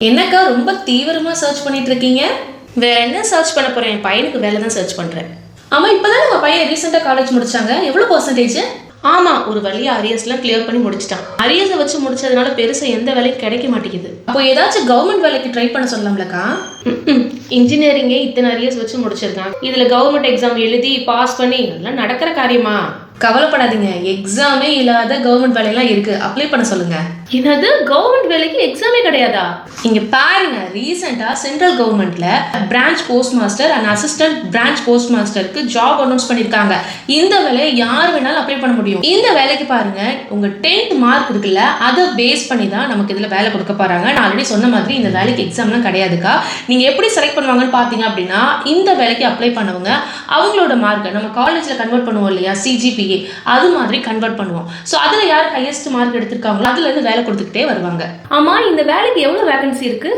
என்னக்கா ரொம்ப தீவிரமா சர்ச் பண்ணிட்டு இருக்கீங்க? வேற என்ன சர்ச் பண்ண போறேன்? என் பையனுக்கு வேலை தான் சர்ச் பண்றேன். ஆமா, இப்பதான் நம்ம பையன் ரீசெண்டா காலேஜ் முடிச்சாங்க. எவ்வளவு பர்சன்டேஜ்? ஆமா, ஒரு வழியா அரியர்ஸ்லாம் கிளியர் பண்ணி முடிச்சிட்டான். அரியர்ஸை வச்சு முடிச்சதுனால பெருசா எந்த வேலையும் கிடைக்க மாட்டேங்குது. அப்போ ஏதாச்சும் கவர்மெண்ட் வேலைக்கு ட்ரை பண்ண சொல்லலாம்லக்கா? இன்ஜினியரிங்கே இத்தனை அரியர்ஸ் வச்சு முடிச்சிருக்கான். இதுல கவர்மெண்ட் எக்ஸாம் எழுதி பாஸ் பண்ணி இதெல்லாம் நடக்கிற காரியமா? கவலைப்படாதீங்க, எக்ஸாமே இல்லாத கவர்மெண்ட் வேலையெல்லாம் இருக்கு, அப்ளை பண்ண சொல்லுங்க. என்னது, கவர்மெண்ட் வேலைக்கு எக்ஸாமே கிடையாதா? இங்க பாருங்க, ரீசெண்டா சென்ட்ரல் கவர்மெண்ட்ல branch post master and assistant branch post மாஸ்டருக்கு ஜாப் அனௌன்ஸ் பண்ணிருக்காங்க. இந்த வேலையை யார் வேணாலும் அப்ளை பண்ண முடியும். இந்த வேலைக்கு பாருங்க, உங்க 10th மார்க் இருக்குல்ல, அதை பேஸ் பண்ணி தான் நமக்கு இதுல வேலை கொடுக்க போறாங்க. நான் ஆல்ரெடி சொன்ன மாதிரி இந்த வேலைக்கு எக்ஸாம்லாம் கிடையாதுக்கா. நீங்க எப்படி செலக்ட் பண்ணுவாங்கன்னு பாத்தீங்க அப்படின்னா, இந்த வேலைக்கு அப்ளை பண்ணவங்க அவங்களோட மார்க்கை நம்ம காலேஜ்ல கன்வெர்ட் பண்ணுவோம் இல்லையா, CGPA, அது மாதிரி கன்வெர்ட் பண்ணுவோம். சோ அதுல யார் ஹையஸ்ட் மார்க் எடுத்திருக்காங்களோ அதுல இருந்து வேலை கொடுத்துக்கிட்டே வருவாங்க. ஆமா, இந்த வேலைக்கு எவ்வளவு வேகன்சி இருக்கு?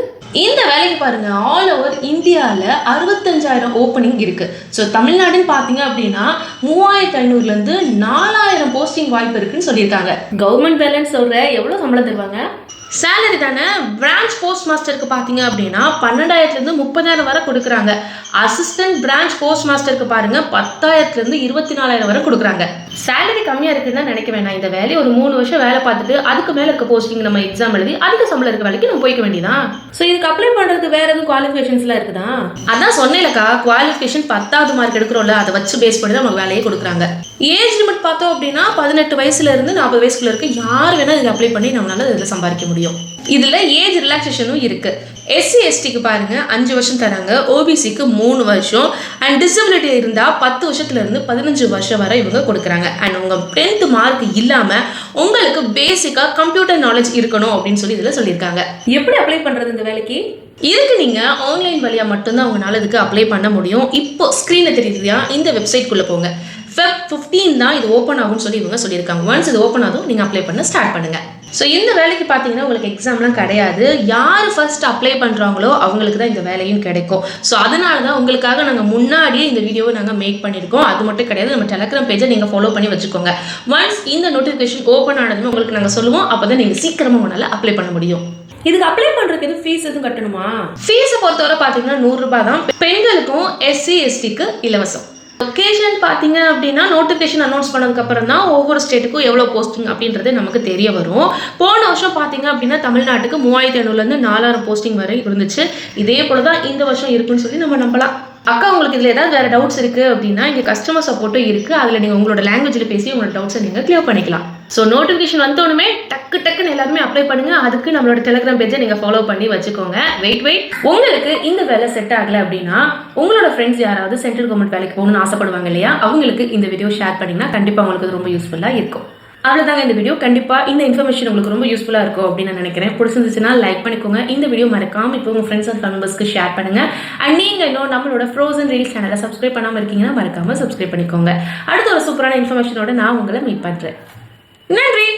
இந்த வேலைக்கு பாருங்க, ஆல் ஓவர் இந்தியால 65,000 ஓப்பனிங் இருக்கு. ஸோ தமிழ்நாடுன்னு பாத்தீங்க அப்படின்னா 3,500ல இருந்து 4,000 போஸ்டிங் வாய்ப்பு இருக்குன்னு சொல்லியிருக்காங்க. கவர்மெண்ட் வேலைன்னு சொல்ற, எவ்வளவு சம்பளம் தருவாங்க? சேலரி தானே. பிரான்ச் போஸ்ட் மாஸ்டருக்கு பார்த்தீங்க அப்படின்னா 12,000லேருந்து 30,000 வரை கொடுக்குறாங்க. அசிஸ்டன்ட் பிரான்ச் போஸ்ட் மாஸ்டருக்கு பாருங்க 10,000லேருந்து 24,000 வரை கொடுக்குறாங்க. சேலரி கம்மியாக இருக்குன்னு தான் நினைக்க வேணாம். இந்த வேலையை ஒரு 3 வருஷம் வேலை பார்த்துட்டு அதுக்கு மேலே இருக்க போஸ்டிங் நம்ம எக்ஸாம் எழுதி அதிக சம்பளம் இருக்க வேலைக்கு நம்ம போய்க்க வேண்டியதான். ஸோ இதுக்கு அப்ளை பண்ணுறதுக்கு வேற எதுவும் குவாலிஃபிகேஷன்ஸ்லாம் இருக்குதா? அதான் சொன்னேன்லக்கா, குவாலிஃபிகேஷன் 10th மார்க் எடுக்கிறோம்ல, அதை வச்சு பேஸ் பண்ணி தான் நமக்கு வேலையை கொடுக்குறாங்க. ஏஜ் லிமிட் பார்த்தோம் அப்படின்னா 18 வயசுல இருந்து 40 வயசுக்குள்ள இருக்கு. யார் வேணா இதை அப்ளை பண்ணி நம்மளால இதில் சம்பாதிக்க முடியும். இதுல ஏஜ் ரிலாக்ஸேஷனும் இருக்கு. SC STக்கு பாருங்க 5 வருஷம் தராங்க, OBCக்கு 3 வருஷம், அண்ட் டிசபிலிட்டி இருந்தா 10 வருஷத்துல இருந்து 15 வருஷம் வரை இவங்க கொடுக்குறாங்க. அண்ட் உங்க 10th மார்க் இல்லாம உங்களுக்கு பேசிக்கா கம்ப்யூட்டர் நாலேஜ் இருக்கணும் அப்படின்னு சொல்லி இதுல சொல்லியிருக்காங்க. எப்படி அப்ளை பண்றது இந்த வேலைக்கு? இதுக்கு நீங்க ஆன்லைன் வழியா மட்டும்தான் உங்களால இதுக்கு அப்ளை பண்ண முடியும். இப்போ ஸ்கிரீன்ல தெரியுதுயா, இந்த வெப்சைட் குள்ள போங்க. Feb 15 தான் இது ஓப்பன் ஆகும்னு சொல்லி இவங்க சொல்லியிருக்காங்க. ஒன்ஸ் இது ஓப்பன் ஆகும் நீங்க அப்ளை பண்ண ஸ்டார்ட் பண்ணுங்க. ஸோ இந்த வேலைக்கு பார்த்தீங்கன்னா உங்களுக்கு எக்ஸாம்லாம் கிடையாது. யார் ஃபர்ஸ்ட் அப்ளை பண்ணுறாங்களோ அவங்களுக்கு தான் இந்த வேலையும் கிடைக்கும். ஸோ அதனால தான் உங்களுக்காக நாங்கள் முன்னாடியே இந்த வீடியோவை நாங்கள் மேக் பண்ணியிருக்கோம். அது மட்டும் கிடையாது, நம்ம டெலகிராம் பேஜை நீங்கள் ஃபாலோ பண்ணி வச்சுக்கோங்க. ஒன்ஸ் இந்த நோட்டிஃபிகேஷன் ஓப்பன் ஆனதுமே உங்களுக்கு நாங்கள் சொல்லுவோம். அப்போ தான் நீங்கள் சீக்கிரமாக உங்களால் அப்ளை பண்ண முடியும். இதுக்கு அப்ளை பண்றதுக்கு எதுவும் ஃபீஸ் எதுவும் கட்டணுமா? ஃபீஸை பொறுத்தவரை பார்த்தீங்கன்னா 100 ரூபாய் தான். பெண்களுக்கும் SC STக்கு இலவசம். லொக்கேஷன் பார்த்தீங்க அப்படின்னா நோட்டிஃபிகேஷன் அனௌன்ஸ் பண்ணதுக்கு அப்புறம் தான் ஒவ்வொரு ஸ்டேட்டுக்கும் எவ்வளோ போஸ்டிங் அப்படின்றது நமக்கு தெரிய வரும். போன வருஷம் பார்த்தீங்க அப்படின்னா தமிழ்நாட்டுக்கு 3,500லேருந்து 4,000 போஸ்டிங் வரை இருந்துச்சு. இதே போல தான் இந்த வருஷம் இருக்குன்னு சொல்லி நம்ம நம்பலாம். அக்கா, உங்களுக்கு இதில் ஏதாவது வேறு டவுட்ஸ் இருக்குது அப்படின்னா இங்கே கஸ்டமர் சப்போர்ட்டும் இருக்குது. அதில் நீங்கள் உங்களோட லாங்குவேஜில் பேசி உங்களோட டவுட்ஸை நீங்கள் கிளியர் பண்ணிக்கலாம். ஸோ நோட்டிஃபிகேஷன் வந்தோடனே டக்குன்னு எல்லாருமே அப்ளை பண்ணுங்க. அதுக்கு நம்மளோட டெலிகிராம் பேஜை நீங்கள் ஃபாலோ பண்ணி வச்சுக்கோங்க. வெயிட், உங்களுக்கு இந்த வேலை செட் ஆகலை அப்படின்னா உங்களோட ஃப்ரெண்ட்ஸ் யாராவது சென்ட்ரல் கவர்மெண்ட் வேலைக்கு போகணும்னு ஆசைப்படுவாங்க இல்லையா, அவங்களுக்கு இந்த வீடியோ ஷேர் பண்ணிங்கன்னா கண்டிப்பாக உங்களுக்கு ரொம்ப யூஸ்ஃபுல்லாக இருக்கும். அவ்வளோதாங்க இந்த வீடியோ. கண்டிப்பாக இந்த இன்ஃபர்மேஷன் உங்களுக்கு ரொம்ப யூஸ்ஃபுல்லாக இருக்கும் அப்படின்னு நான் நினைக்கிறேன். பிடிச்சிருந்துச்சுன்னா லைக் பண்ணிக்கோங்க. இந்த வீடியோ மறக்காம இப்போ உங்கள் ஃப்ரெண்ட்ஸ் அண்ட் மெம்பர்ஸ்க்கு ஷேர் பண்ணுங்க. அண்ட் நீங்கள் இன்னும் நம்மளோட ஃப்ரோசன் ரீல்ஸ் சேனலை சப்ஸ்கிரைப் பண்ணாமல் இருக்கீங்கன்னா மறக்காம சப்ஸ்கிரைப் பண்ணிக்கோங்க. அடுத்த ஒரு சூப்பரான இன்ஃபர்மேஷனோட நான் உங்களை மீட் பண்ணுறேன். நன்றி.